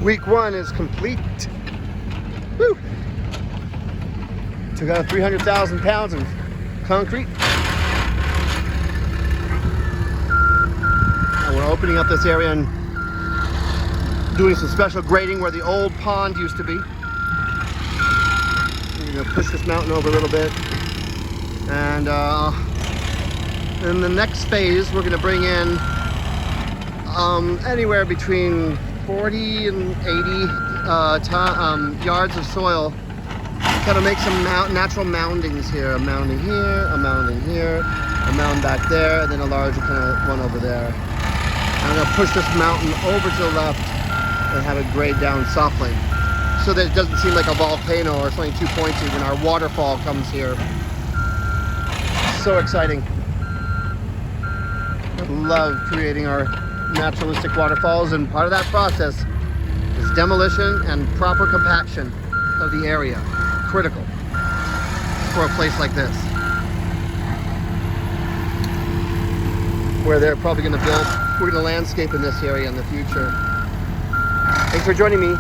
Week 1 is complete. Woo! Took out 300,000 pounds of concrete. And we're opening up this area and doing some special grading where the old pond used to be. We're gonna push this mountain over a little bit. And in the next phase, we're gonna bring in anywhere between 40 and 80 yards of soil. Kind of make some natural moundings here. A mounding here, a mounding here, a mound back there, and then a larger kind of one over there. And I'm gonna push this mountain over to the left and have it grade down softly so that it doesn't seem like a volcano or something too pointy when our waterfall comes here. So exciting. I love creating our naturalistic waterfalls, and part of that process is demolition and proper compaction of the area. Critical for a place like this, where they're probably going to build, we're going to landscape in this area in the future. Thanks for joining me.